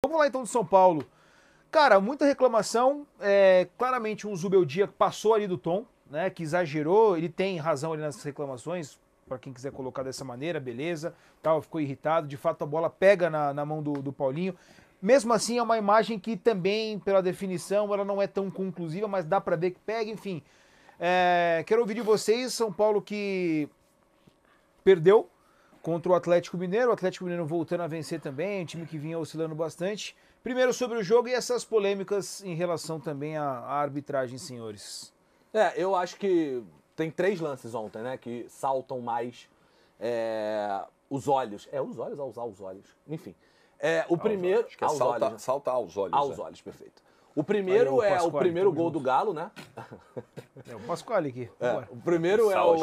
Vamos lá então do São Paulo. Cara, muita reclamação. Claramente um Zubeldia passou ali do tom, né? Que exagerou. Ele tem razão ali nas reclamações. Para quem quiser colocar dessa maneira, beleza. Tal, ficou irritado. De fato, a bola pega na mão do Paulinho. Mesmo assim, é uma imagem que também, pela definição, ela não é tão conclusiva, mas dá para ver que pega, enfim. Quero ouvir de vocês, São Paulo que perdeu contra o Atlético Mineiro voltando a vencer também, um time que vinha oscilando bastante. Primeiro sobre o jogo e essas polêmicas em relação também à arbitragem, senhores. Eu acho que tem 3 lances ontem, né, que saltam mais os olhos. Os olhos, usar os olhos, enfim. O primeiro... Acho que salta aos olhos. Aos olhos, perfeito. O primeiro é o primeiro gol do Galo, né? O Pasquale aqui. O primeiro é o...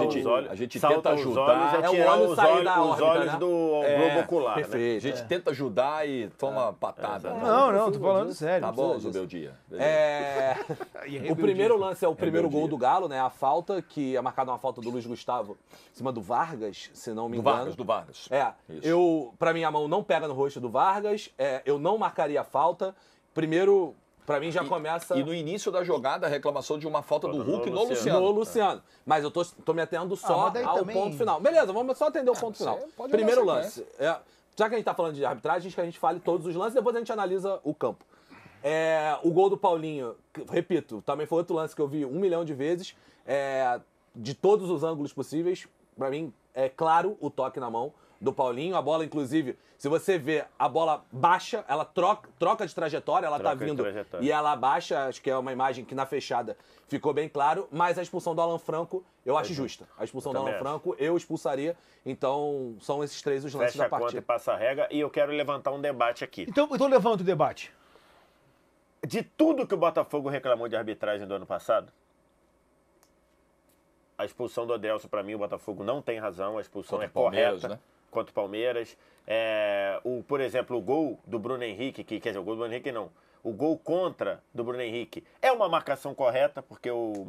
A gente tenta ajudar. É tirar os olhos né? do globo ocular. Perfeito. Né? A gente tenta ajudar e toma patada. Não, tô falando sério. Tá bom, Zubeldia. O primeiro lance é o primeiro gol do Galo, né? A falta, que é marcada uma falta do Luiz Gustavo em cima do Vargas, se não me engano. Do Vargas. Pra mim, a mão não pega no rosto do Vargas. Eu não marcaria a falta. Primeiro... Pra mim já começa... E no início da jogada, a reclamação de uma falta do Hulk no Luciano. No Luciano. Mas eu tô me atendo só ao ponto final. Beleza, vamos só atender o ponto final. Primeiro lance. Já que a gente tá falando de arbitragem, que a gente fale todos os lances, depois a gente analisa o campo. O gol do Paulinho, repito, também foi outro lance que eu vi 1 milhão de vezes. De todos os ângulos possíveis. Pra mim, é claro o toque na mão do Paulinho. A bola, inclusive, se você vê, a bola baixa, ela troca de trajetória, ela tá vindo e ela baixa. Acho que é uma imagem que na fechada ficou bem claro, mas a expulsão do Alan Franco eu acho justa. A expulsão do Alan Franco eu expulsaria. Então, são esses 3 os lances da partida. Fecha a conta e passa a regra, e eu quero levantar um debate aqui. Então levanta o debate. De tudo que o Botafogo reclamou de arbitragem do ano passado, a expulsão do Adelson, para mim, o Botafogo não tem razão, a expulsão é correta. Né? Contra o Palmeiras. Por exemplo, o gol do Bruno Henrique, quer dizer, o gol do Bruno Henrique não. O gol contra do Bruno Henrique é uma marcação correta, porque o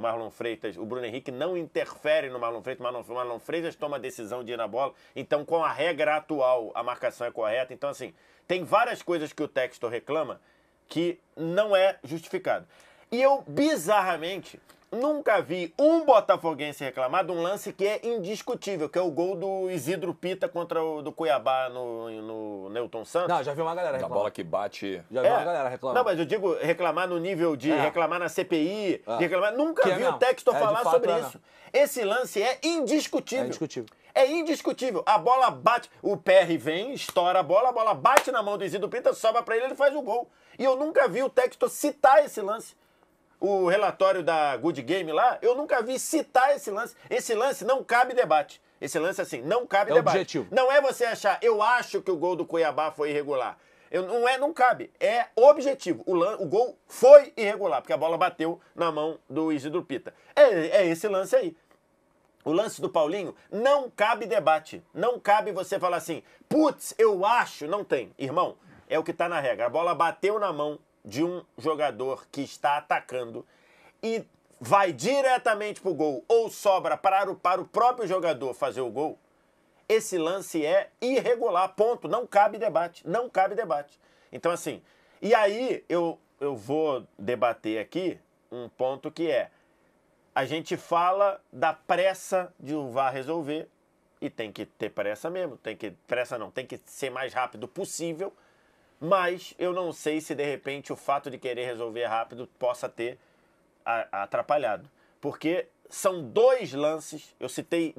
Bruno Henrique não interfere no Marlon Freitas, o Marlon Freitas toma a decisão de ir na bola, então com a regra atual a marcação é correta. Então assim, tem várias coisas que o Textor reclama que não é justificado. E eu, bizarramente, nunca vi um botafoguense reclamar de um lance que é indiscutível, que é o gol do Isidro Pita contra o do Cuiabá no Newton Santos. Não, já vi uma galera reclamar. A bola que bate... Já vi uma galera reclamar. Não, mas eu digo reclamar no nível de reclamar na CPI, de reclamar... Nunca vi o Textor falar sobre isso. Esse lance é indiscutível. É indiscutível. É indiscutível. A bola bate, o PR vem, estoura a bola bate na mão do Isidro Pita, sobra pra ele faz o gol. E eu nunca vi o Textor citar esse lance. O relatório da Good Game lá, eu nunca vi citar esse lance. Esse lance não cabe debate. Esse lance, assim, não cabe debate. Objetivo. Não é você achar, eu acho que o gol do Cuiabá foi irregular. Não cabe. É objetivo. O gol foi irregular, porque a bola bateu na mão do Isidro Pita. É esse lance aí. O lance do Paulinho, não cabe debate. Não cabe você falar assim, putz, eu acho. Não tem. Irmão, é o que tá na regra. A bola bateu na mão de um jogador que está atacando e vai diretamente pro gol ou sobra para o próprio jogador fazer o gol, esse lance é irregular, ponto. Não cabe debate, não cabe debate. Então assim, e aí eu vou debater aqui um ponto que é, a gente fala da pressa de o VAR resolver e tem que ter pressa mesmo, tem que ser mais rápido possível. Mas eu não sei se, de repente, o fato de querer resolver rápido possa ter atrapalhado. Porque são 2 lances, eu citei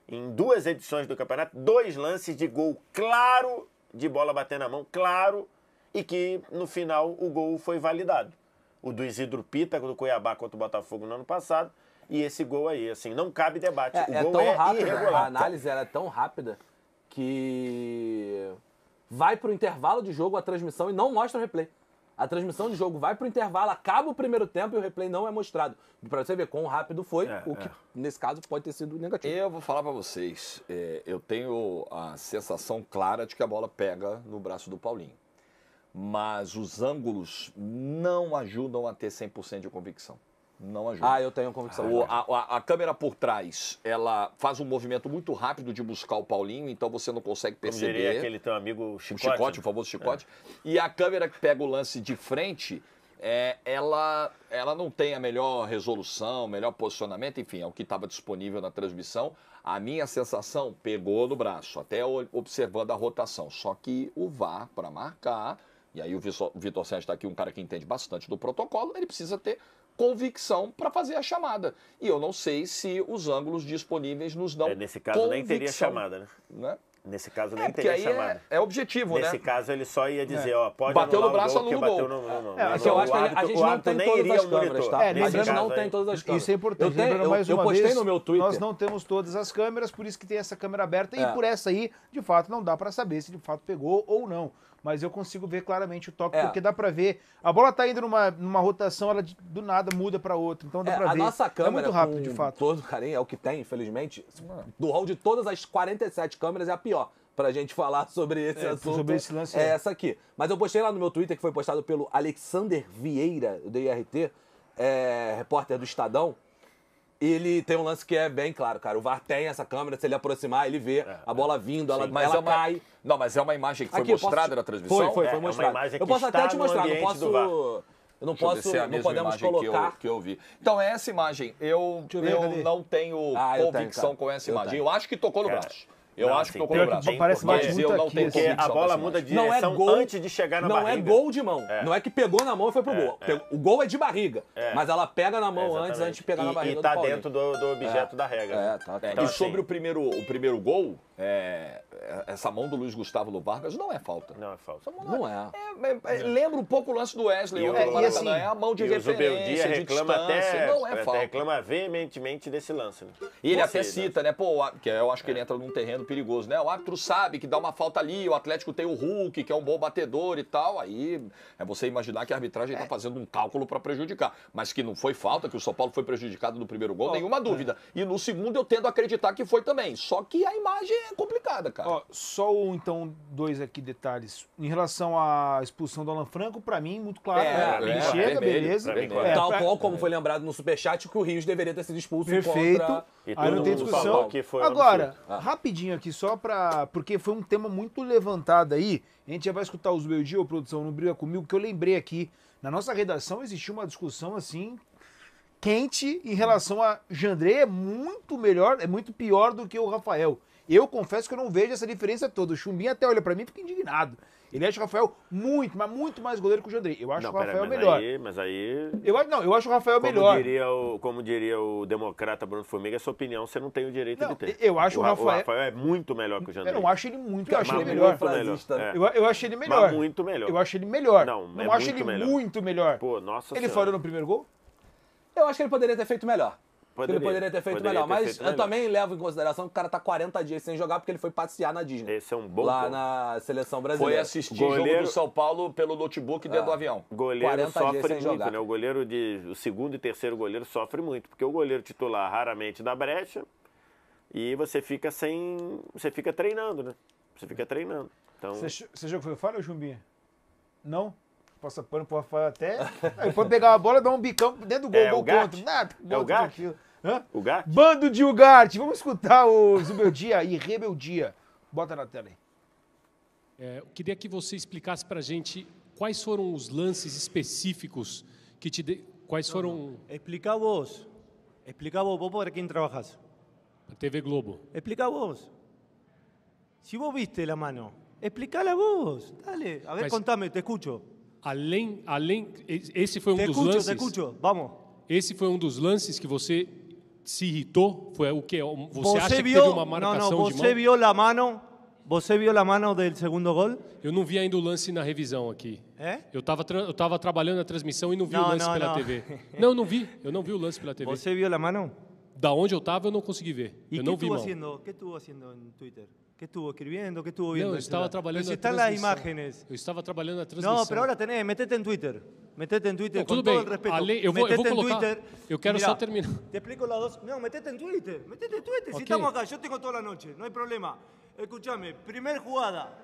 em 2 edições do campeonato, 2 lances de gol claro, de bola bater na mão, claro, e que no final o gol foi validado. O do Isidro Pita, do Cuiabá contra o Botafogo no ano passado, e esse gol aí, assim, não cabe debate. O gol tão rápido, irregular. A análise era tão rápida que... vai pro intervalo de jogo a transmissão e não mostra o replay. A transmissão de jogo vai pro intervalo, acaba o primeiro tempo e o replay não é mostrado. Pra você ver quão rápido foi, o que nesse caso pode ter sido negativo. Eu vou falar pra vocês, eu tenho a sensação clara de que a bola pega no braço do Paulinho. Mas os ângulos não ajudam a ter 100% de convicção. Não ajuda. Ah, eu tenho convicção. A câmera por trás, ela faz um movimento muito rápido de buscar o Paulinho, então você não consegue perceber. Como diria aquele teu amigo Chicote. O famoso Chicote. E a câmera que pega o lance de frente, ela não tem a melhor resolução, melhor posicionamento, enfim, é o que estava disponível na transmissão. A minha sensação, pegou no braço, até observando a rotação. Só que o VAR, para marcar, e aí o Vitor Sérgio está aqui, um cara que entende bastante do protocolo, ele precisa ter convicção para fazer a chamada. E eu não sei se os ângulos disponíveis nos dão nesse caso convicção, nem teria chamada, né? Nesse caso nem teria chamada. É objetivo, Nesse né? Nesse caso ele só ia dizer, pode bateu no braço, anula o gol. Eu acho que a gente não tem todas as câmeras, tá? A gente não tem todas as câmeras. Isso é importante. Eu postei no meu Twitter. Nós não temos todas as câmeras, por isso que tem essa câmera aberta. E por essa aí, de fato, não dá para saber se de fato pegou ou não. Mas eu consigo ver claramente o toque, porque dá pra ver. A bola tá indo numa rotação, ela do nada muda pra outra. Então dá pra ver. A nossa câmera, é muito rápido, de fato. Todo carinho, é o que tem, infelizmente. Do hall de todas as 47 câmeras é a pior. Pra gente falar sobre esse assunto. Sobre esse lance. É essa aqui. Mas eu postei lá no meu Twitter, que foi postado pelo Alexander Vieira, do IRT, repórter do Estadão. Ele tem um lance que é bem claro, cara. O VAR tem essa câmera, se ele aproximar, ele vê a bola vindo, ela cai. Não, mas é uma imagem que foi mostrada na transmissão? Foi mostrada. Eu posso até te mostrar, não posso... Eu não posso, não podemos colocar. Que eu vi. Então, essa imagem, eu não tenho convicção com essa imagem. Eu acho que tocou no braço. Eu acho que tocou no braço. Parece mais muito aqui, porque a bola muda de direção antes de chegar na barriga. Não é gol de mão. Não é que pegou na mão e foi pro gol. O gol é de barriga. Mas ela pega na mão antes de pegar na barriga. E tá dentro do objeto da regra. Então, e sobre o primeiro gol, essa mão do Luiz Gustavo no Vargas não é falta. Não é falta. Não é. Lembra um pouco o lance do Wesley. É a mão de referência, de distância. Não é falta. Reclama veementemente desse lance. E ele até cita, né? Que eu acho que ele entra num terreno perigoso, né? O árbitro sabe que dá uma falta ali, o Atlético tem o Hulk, que é um bom batedor e tal, aí é você imaginar que a arbitragem está fazendo um cálculo para prejudicar, mas que não foi falta, que o São Paulo foi prejudicado no primeiro gol, nenhuma dúvida. E no segundo eu tendo a acreditar que foi também, só que a imagem é complicada, cara. Só então dois aqui detalhes. Em relação à expulsão do Alan Franco, para mim, muito claro. Ele chega, beleza. Tal qual como foi lembrado no Superchat, que o Rios deveria ter sido expulso contra... Aí não tem discussão. Agora, rapidinho aqui, só porque foi um tema muito levantado aí. A gente já vai escutar os meus dias, produção, não briga comigo, que eu lembrei aqui. Na nossa redação existiu uma discussão assim, quente, em relação a Jandrei é muito melhor, é muito pior do que o Rafael. Eu confesso que eu não vejo essa diferença toda. O Chumbinho até olha pra mim e fica indignado. Ele acha o Rafael muito mais goleiro que o Jandrei. Eu acho o Rafael melhor. Mas aí... Eu acho o Rafael melhor. Como diria o democrata Bruno Formiga, essa opinião você não tem o direito de ter. Eu acho o Rafael é muito melhor que o Jandrei. Eu não acho ele muito, eu acho ele melhor. Eu acho ele melhor. Mas muito melhor. Eu acho ele melhor. Não acho ele muito melhor. Pô, nossa Ele falhou no primeiro gol? Eu acho que ele poderia ter feito melhor. Ele poderia ter feito melhor, mas eu também levo em consideração que o cara tá 40 dias sem jogar porque ele foi passear na Disney. Esse é um bom lá na seleção brasileira. Foi assistir jogo do São Paulo pelo notebook dentro do avião. O goleiro sofre muito, né? O goleiro o segundo e terceiro goleiro sofre muito, porque o goleiro titular raramente dá brecha e você fica treinando, né? Você fica treinando. Então... Você jogou foi falha ou Chumbinha? Não? Passa pano pro Rafael até. Aí foi pegar a bola e dar um bicão dentro do gol, gol contra. Nada, o Ugarte? O Ugarte? Bando de Ugarte. Vamos escutar o Zubeldia e Rebeldia. Bota na tela aí. Eu queria que você explicasse pra gente quais foram os lances específicos que quais foram... Explica vos. Vos para quem trabajas. A TV Globo. Explica vos. Se vos viste la mano, explicala vos. Dale, a ver, contame, te escucho. Esse foi um dos lances... Te escucho, vamos. Esse foi um dos lances que você se irritou? Foi o quê? Você acha que teve uma marcação de mão? Você viu a mano do segundo gol? Eu não vi ainda o lance na revisão aqui. Eu estava trabalhando na transmissão e não vi o lance pela TV. Não, não vi. Eu não vi o lance pela TV. Você viu a mano? Da onde eu estava, eu não consegui ver. Eu não vi mão. O que estuvo fazendo no Twitter? ¿Qué estuvo escribiendo? ¿Qué estuvo viendo? No, estaba trabajando en las imágenes. Eu estava trabalhando na transmissão. No, pero ahora tenés, metete en Twitter. Metete en Twitter, con todo el respeto. Eu vou colocar. Twitter. Eu quero só terminar. Te explico las dos. No, metete en Twitter. Metete en Twitter. Si estamos acá, yo tengo toda la noche, no hay problema. Escúchame, primer jugada.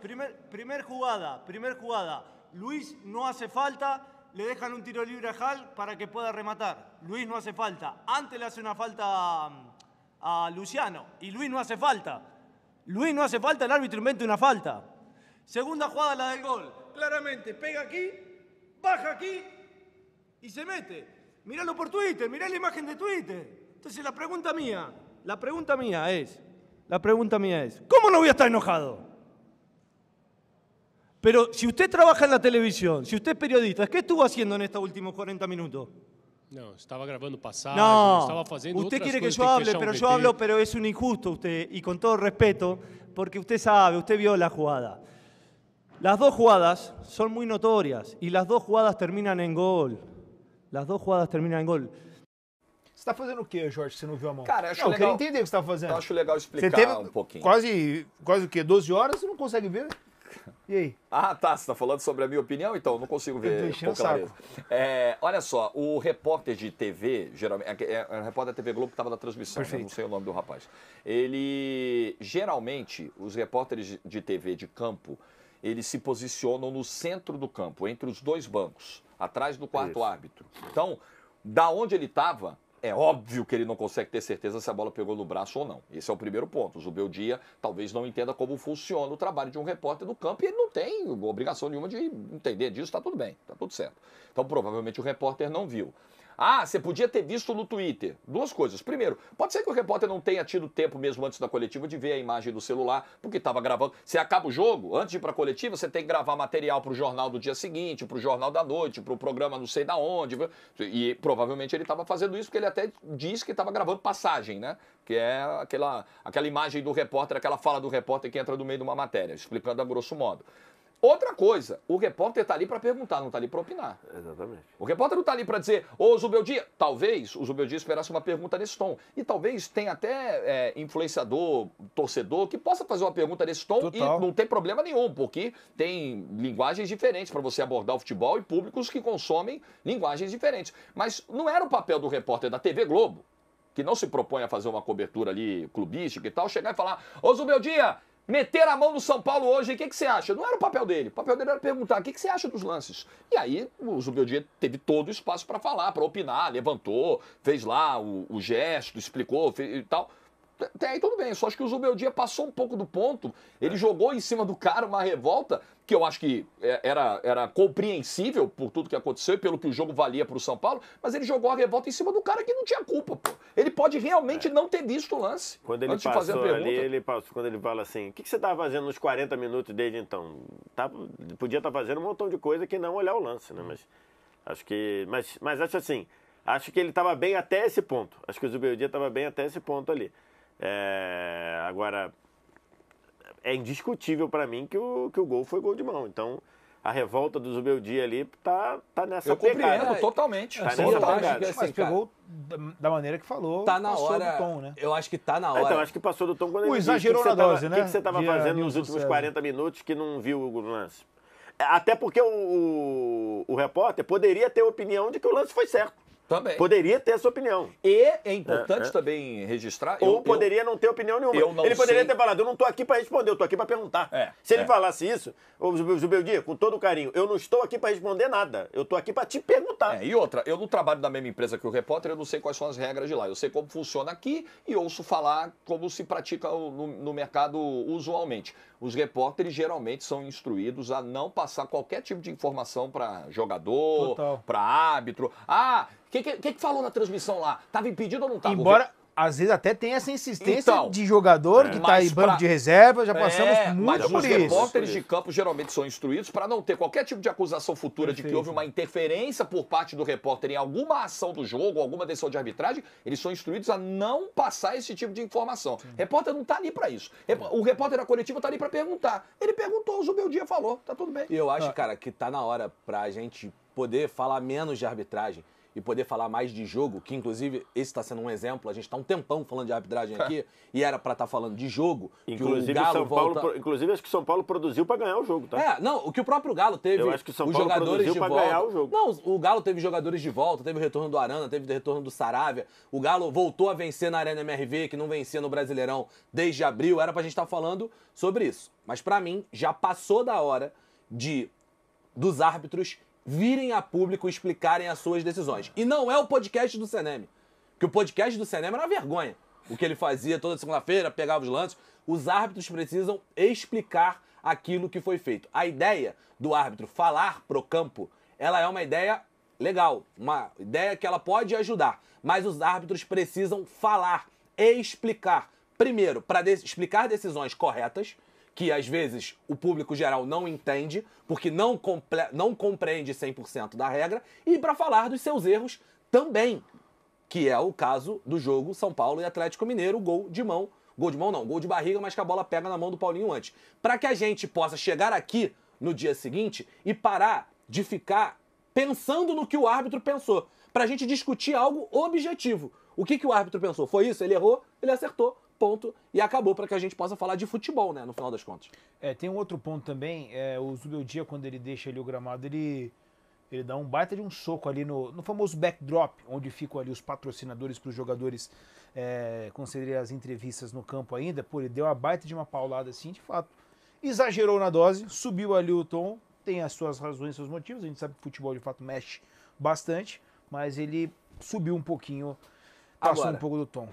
Luis no hace falta. le dejan un tiro libre a Hall para que pueda rematar. Luis no hace falta. Antes le hace una falta a Luciano y Luis no hace falta. Luis no hace falta, el árbitro inventa una falta. Segunda jugada, la del gol. Claramente, pega aquí, baja aquí y se mete. Míralo por Twitter, mirá la imagen de Twitter. Entonces la pregunta mía es, ¿cómo no voy a estar enojado? Pero si usted trabaja en la televisión, si usted es periodista, ¿qué estuvo haciendo en estos últimos 40 minutos? No, estaba grabando pasajes, no, estaba haciendo usted otras quiere que cosas, yo hable, fechar pero un yo VT. hablo, pero es un injusto usted, y con todo respeto, porque usted sabe, usted vio la jugada. Las dos jugadas son muy notorias, y las dos jugadas terminan en gol. Las dos jugadas terminam em gol. Você tá fazendo o quê, Jorge, que você não viu a mão? Cara, eu acho não, legal. Eu queria entender o que você tá fazendo. Eu acho legal explicar você teve um pouquinho. Quase o quê? 12 horas e não consegue ver? E aí? Ah, tá. Você tá falando sobre a minha opinião? Então, não consigo ver com clareza. Olha só, o repórter de TV, geralmente, o repórter da TV Globo que estava na transmissão, né? Não sei o nome do rapaz. Geralmente, os repórteres de TV de campo, eles se posicionam no centro do campo, entre os dois bancos, atrás do quarto árbitro. Então, da onde ele estava, é óbvio que ele não consegue ter certeza se a bola pegou no braço ou não. Esse é o primeiro ponto. O Zubeldia talvez não entenda como funciona o trabalho de um repórter do campo e ele não tem obrigação nenhuma de entender disso, tá tudo bem, tá tudo certo. Então, provavelmente o repórter não viu. Ah, você podia ter visto no Twitter. Duas coisas. Primeiro, pode ser que o repórter não tenha tido tempo mesmo antes da coletiva de ver a imagem do celular, porque estava gravando. Você acaba o jogo, antes de ir para a coletiva, você tem que gravar material para o jornal do dia seguinte, para o jornal da noite, para o programa não sei da onde. E provavelmente ele estava fazendo isso porque ele até disse que estava gravando passagem, né? Que é aquela imagem do repórter, aquela fala do repórter que entra no meio de uma matéria, explicando a grosso modo. Outra coisa, o repórter está ali para perguntar, não está ali para opinar. Exatamente. O repórter não está ali para dizer, ô Zubeldia, talvez o Zubeldia esperasse uma pergunta nesse tom. E talvez tenha até influenciador, torcedor, que possa fazer uma pergunta nesse tom. Total. E não tem problema nenhum, porque tem linguagens diferentes para você abordar o futebol e públicos que consomem linguagens diferentes. Mas não era o papel do repórter da TV Globo, que não se propõe a fazer uma cobertura ali clubística e tal, chegar e falar, ô Zubeldia, meter a mão no São Paulo hoje, o que você acha? Não era o papel dele. O papel dele era perguntar, o que você acha dos lances? E aí o Zubeldia teve todo o espaço para falar, para opinar, levantou, fez lá o gesto, explicou e tal. Até aí tudo bem, eu só acho que o Zubeldia passou um pouco do ponto, ele jogou em cima do cara uma revolta, que eu acho que era compreensível por tudo que aconteceu e pelo que o jogo valia para o São Paulo, mas ele jogou a revolta em cima do cara que não tinha culpa, pô. Ele pode realmente não ter visto o lance. Quando ele antes de fazer a pergunta. Quando ele fala assim, o que você estava fazendo nos 40 minutos desde então? Podia estar fazendo um montão de coisa que não olhar o lance, né? Mas acho que, mas acho assim, acho que ele estava bem até esse ponto. Acho que o Zubeldia estava bem até esse ponto ali. Agora, é indiscutível para mim que o gol foi gol de mão. Então, a revolta do Zubeldia ali tá nessa pegada. Eu compreendo totalmente. Tá nessa pegada. Mas pegou da maneira que falou, tá na passou hora, do tom, né? Eu acho que tá na hora. Então, acho que passou do tom quando ele exagerou na dose, né? O que você estava fazendo nos últimos 40 minutos que não viu o lance? Até porque o repórter poderia ter a opinião de que o lance foi certo. Também. Poderia ter essa opinião. E é importante também registrar... Ou poderia não ter opinião nenhuma. Ele poderia ter falado, eu não estou aqui para responder, eu estou aqui para perguntar. Se ele falasse isso, o Zubeldia, com todo carinho, eu não estou aqui para responder nada, eu estou aqui para te perguntar. E outra, eu não trabalho na mesma empresa que o repórter, eu não sei quais são as regras de lá. Eu sei como funciona aqui e ouço falar como se pratica no mercado usualmente. Os repórteres geralmente são instruídos a não passar qualquer tipo de informação para jogador, para árbitro. O que falou na transmissão lá? Estava impedido ou não estava? Embora, às vezes, até tem essa insistência de jogador que está em banco de reserva, já passamos muito por isso. Os repórteres de campo geralmente são instruídos para não ter qualquer tipo de acusação futura de que houve uma interferência por parte do repórter em alguma ação do jogo, alguma decisão de arbitragem. Eles são instruídos a não passar esse tipo de informação. O repórter não está ali para isso. O repórter da coletiva está ali para perguntar. Ele perguntou, o Zubeldia falou, tá tudo bem. E eu acho, cara, que tá na hora pra gente poder falar menos de arbitragem e poder falar mais de jogo, que inclusive esse está sendo um exemplo, a gente está um tempão falando de arbitragem aqui, e era para estar falando de jogo, inclusive, que o Galo São Paulo, inclusive acho que o São Paulo produziu para ganhar o jogo, tá? O que o próprio Galo teve, eu acho que o São os Paulo jogadores de volta. Ganhar o jogo. Não, o Galo teve jogadores de volta, teve o retorno do Arana, teve o retorno do Saravia, o Galo voltou a vencer na Arena MRV, que não vencia no Brasileirão desde abril, era pra gente estar falando sobre isso. Mas para mim, já passou da hora dos árbitros virem a público explicarem as suas decisões. E não é o podcast do CNM. Porque o podcast do CNM era uma vergonha. O que ele fazia toda segunda-feira, pegava os lances. Os árbitros precisam explicar aquilo que foi feito. A ideia do árbitro falar pro campo, ela é uma ideia legal, uma ideia que ela pode ajudar. Mas os árbitros precisam falar, explicar. Primeiro, para explicar decisões corretas, que às vezes o público geral não entende, porque não compreende 100% da regra, e para falar dos seus erros também, que é o caso do jogo São Paulo e Atlético Mineiro, gol de mão não, gol de barriga, mas que a bola pega na mão do Paulinho antes. Para que a gente possa chegar aqui no dia seguinte e parar de ficar pensando no que o árbitro pensou, para a gente discutir algo objetivo. O que o árbitro pensou? Foi isso? Ele errou, ele acertou. Ponto, e acabou, para que a gente possa falar de futebol, né, no final das contas. Tem um outro ponto também, o Zubeldia, quando ele deixa ali o gramado, ele dá um baita de um soco ali no famoso backdrop, onde ficam ali os patrocinadores para os jogadores concederem as entrevistas no campo ainda. Pô, ele deu uma baita de uma paulada assim, de fato. Exagerou na dose, subiu ali o tom, tem as suas razões, seus motivos, a gente sabe que o futebol de fato mexe bastante, mas ele subiu um pouquinho, passou um pouco do tom.